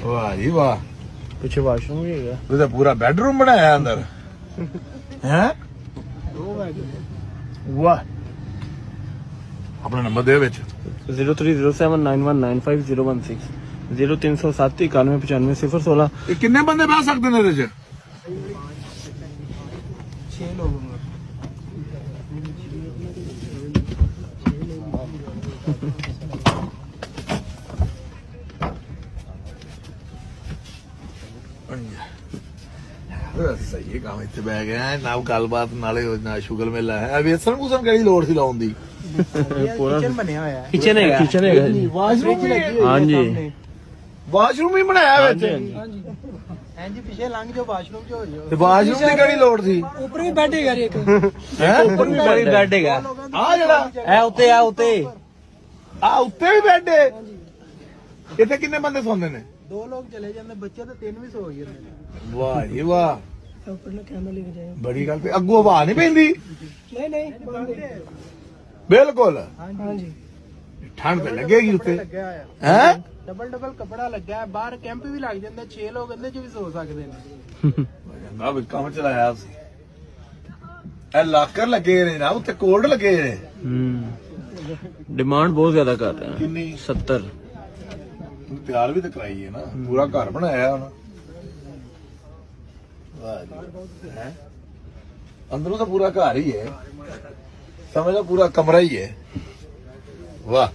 वाह जी वाह ਪਿੱਛੇ ਵਾਸ਼ਰੂਮ ਵੀ ਹੈਗਾ ਉਹਦਾ ਪੂਰਾ ਬੈਡਰੂਮ ਬਣਾਇਆ ਅੰਦਰ ਹੈ ਵਾਹ ਆਪਣਾ ਨੰਬਰ ਦੇ ਵਿੱਚ 030791951016 030791959016 ਇਹ ਕਿੰਨੇ ਬੰਦੇ ਬਹਿ ਸਕਦੇ ਨੇ ਇਹਦੇ ਚ 6 ਲੋਕ ਸਹੀ ਹੈ ਕੰਮ ਇੱਥੇ ਬਹਿ ਗਿਆ ਨਾ ਗੱਲਬਾਤ ਨਾਲੇ ਨਾ ਸ਼ੁਗਰ ਮੇਲਾ ਹੈ ਵੇਸਣ ਕੁਸਣ ਕਿਹੜੀ ਲੋੜ ਸੀ ਲਾਉਣ ਦੀ ਕਿਚਨ ਬਣਿਆ ਹੋਇਆ ਹੈ ਕਿਚਨ ਹੈਗਾ ਜੀ ਵਾਸ਼ਰੂਮ ਵੀ ਹਾਂਜੀ ਵਾਸ਼ਰੂਮ ਵੀ ਬਣਾਇਆ ਵਿੱਚ ਹਾਂਜੀ ਹਾਂਜੀ ਪਿੱਛੇ ਲੰਘ ਜਾਓ ਵਾਸ਼ਰੂਮ ਚ ਹੋ ਜਾਓ ਤੇ ਵਾਸ਼ਰੂਮ ਦੀ ਕਿਹੜੀ ਲੋੜ ਸੀ ਉੱਪਰ ਵੀ ਬੈੱਡ ਹੈਗਾ ਇੱਕ ਹੈ ਉੱਪਰ ਵੀ ਬੈੱਡ ਹੈਗਾ ਆ ਜਿਹੜਾ ਇਹ ਉੱਤੇ ਆ ਉੱਤੇ ਆ ਉੱਤੇ ਵੀ ਬੈੱਡ ਹੈ ਇੱਥੇ ਕਿੰਨੇ ਬੰਦੇ ਸੌਂਦੇ ਨੇ 2 ਲੋਕ ਚਲੇ ਜਾਂਦੇ ਬੱਚੇ ਤਾਂ 3 ਵੀ ਸੋ ਗਏ ਨੇ ਵਾਹ ਜੀ ਵਾਹ ਉੱਪਰ ਨਾ ਕੈਮਰਾ ਲੈ ਕੇ ਜਾਏ ਬੜੀ ਗੱਲ ਤੇ ਅੱਗੋਂ ਹਵਾ ਨਹੀਂ ਪੈਂਦੀ ਨਹੀਂ ਬਿਲਕੁਲ ਹਾਂਜੀ ਠੰਡ ਤੇ ਲੱਗੇਗੀ ਉੱਤੇ ਲੱਗਿਆ ਹੋਇਆ ਹੈ ਡਬਲ ਕੱਪੜਾ ਲੱਗਾ ਹੈ ਬਾਹਰ ਕੈਂਪ ਵੀ ਲੱਗ ਜਾਂਦੇ 6 ਲੋਕ ਇਹਦੇ ਚ ਵੀ ਸੋ ਸਕਦੇ ਨੇ ਨਾ ਵੀ ਕੰਮ ਚਲਾਇਆ ਸੀ ਇਹ ਲਾਕਰ ਲੱਗੇ ਨੇ ਨਾ ਉੱਤੇ ਕੋਲਡ ਲੱਗੇ ਨੇ ਡਿਮਾਂਡ ਬਹੁਤ ਜ਼ਿਆਦਾ ਕਰ ਰਹੇ ਕਿੰਨੀ 70 ਤਿਆਰ ਵੀ ਤਾਂ ਕਰਾਈ ਹੈ ਨਾ ਪੂਰਾ ਘਰ ਬਣਾਇਆ ਹੁਣ ਵਾਹ ਜੀ ਹੈ ਅੰਦਰੋਂ ਤਾਂ ਪੂਰਾ ਘਰ ਹੀ ਹੈ ਸਮਝ ਲਓ ਪੂਰਾ ਕਮਰਾ ਹੀ ਹੈ ਵਾਹ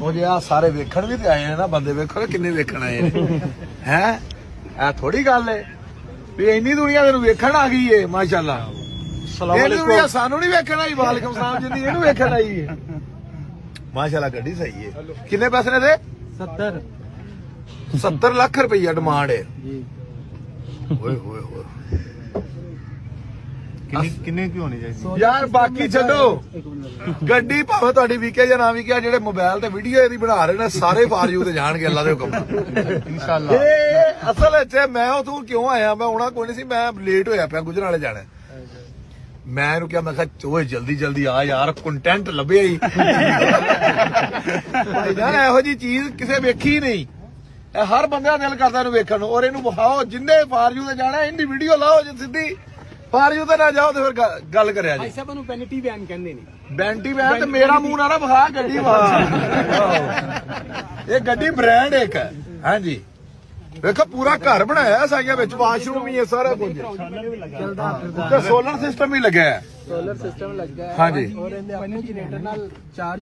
ਉਹ ਜੇ ਆ ਸਾਰੇ ਵੇਖਣ ਵੀ ਤੇ ਆਏ ਨੇ ਨਾ ਬੰਦੇ ਵੇਖੋ ਕਿੰਨੇ ਵੇਖਣ ਆਏ ਨੇ ਹੈ ਇਹ ਥੋੜੀ ਗੱਲ ਹੈ ਵੀ ਇੰਨੀ ਦੁਨੀਆ ਤੈਨੂੰ ਵੇਖਣ ਆ ਗਈ ਏ ਮਾਸ਼ਾਅੱਲਾ ਇਹ ਦੁਨੀਆ ਸਾਨੂੰ ਨਹੀਂ ਵੇਖਣ ਆਈ ਵਾਲੇਕਮ ਸਲਾਮ ਜਿੰਨੀ ਇਹਨੂੰ ਵੇਖਣ ਆਈ ਹੈ ਮਾਸ਼ਾਅੱਲਾ ਗੱਡੀ ਸਹੀ ਹੈ ਕਿੰਨੇ ਪੈਸੇ ਨੇ ਤੇ 70 ਲੱਖ ਰੁਪਈਆ ਡਿਮਾਂਡ ਹੈ ਜੀ ਓਏ ਹੋਏ ਹੋਏ ਕਿੰਨੇ ਕੀ ਹੋਣੀ ਚਾਹੀਦੀ ਯਾਰ ਬਾਕੀ ਛੱਡੋ ਗੱਡੀ ਭਾਵੇਂ ਤੁਹਾਡੀ ਵਿਕੇ ਜਾਂ ਨਾ ਵਿਕੇ ਜਿਹੜੇ ਮੋਬਾਈਲ ਤੇ ਵੀਡੀਓ ਇਹਦੀ ਬਣਾ ਰਹੇ ਨੇ ਸਾਰੇ ਫਾਰਯੂ ਤੇ ਜਾਣਗੇ ਅੱਲਾ ਦੇ ਹੁਕਮ ਇਨਸ਼ਾਅੱਲਾ ਇਹ ਅਸਲ ਵਿੱਚ ਮੈਂ ਉਥੋਂ ਕਿਉਂ ਆਇਆ ਮੈਂ ਆਉਣਾ ਕੋਈ ਨਹੀਂ ਸੀ ਮੈਂ ਲੇਟ ਹੋਇਆ ਪਿਆ ਗੁਜਰਾਲੇ ਜਾਣਾ ਮੈਂ ਇਹਨੂੰ ਕਿਹਾ ਮੈਂ ਕਿਹਾ ਓਏ ਜਲਦੀ ਆ ਯਾਰ ਕੰਟੈਂਟ ਲੱਭਿਆ ਹੀ ਯਾਰ ਇਹੋ ਜੀ ਚੀਜ਼ ਕਿਸੇ ਵੇਖੀ ਨਹੀਂ ਇਹ ਹਰ ਬੰਦਾ ਦਿਲ ਕਰਦਾ ਇਹਨੂੰ ਵੇਖਣ ਨੂੰ ਔਰ ਇਹਨੂੰ ਵਿਖਾਓ ਜਿੰਨੇ ਫਾਰਯੂ ਤੇ ਜਾਣਾ ਇਹਦੀ ਵੀਡੀਓ ਲਾਓ ਜੇ ਸਿੱਧੀ ਫਾਰਯੂ ਤੇ ਨਾ ਜਾਓ ਤੇ ਫਿਰ ਗੱਲ ਕਰਿਆ ਜੀ ਸਾਹਿਬ ਨੂੰ ਪੈਨਟੀ ਬਿਆਨ ਕਹਿੰਦੇ ਨੇ ਬੈਂਟੀ ਬੈਨ ਤੇ ਮੇਰਾ ਮੂੰਹ ਨਾ ਵਿਖਾ ਗੱਡੀ ਵਿਖਾ ਇਹ ਗੱਡੀ ਬ੍ਰਾਂਡ ਇੱਕ ਹੈ ਹਾਂਜੀ ਵੇਖੋ ਪੂਰਾ ਘਰ ਬਣਾਇਆ ਸਾਈਆਂ ਵਿੱਚ ਵਾਸ਼ਰੂਮ ਵੀ ਹੈ ਸਾਰਾ ਕੁਝ ਤੇ ਸੋਲਰ ਸਿਸਟਮ ਵੀ ਲੱਗਿਆ ਹੈ ਸੋਲਰ ਸਿਸਟਮ ਲੱਗਾ ਹੈ ਹਾਂਜੀ ਔਰ ਇਹਦੇ ਆਪਣੇ ਜਨਰੇਟਰ ਨਾਲ ਚਾਰਜ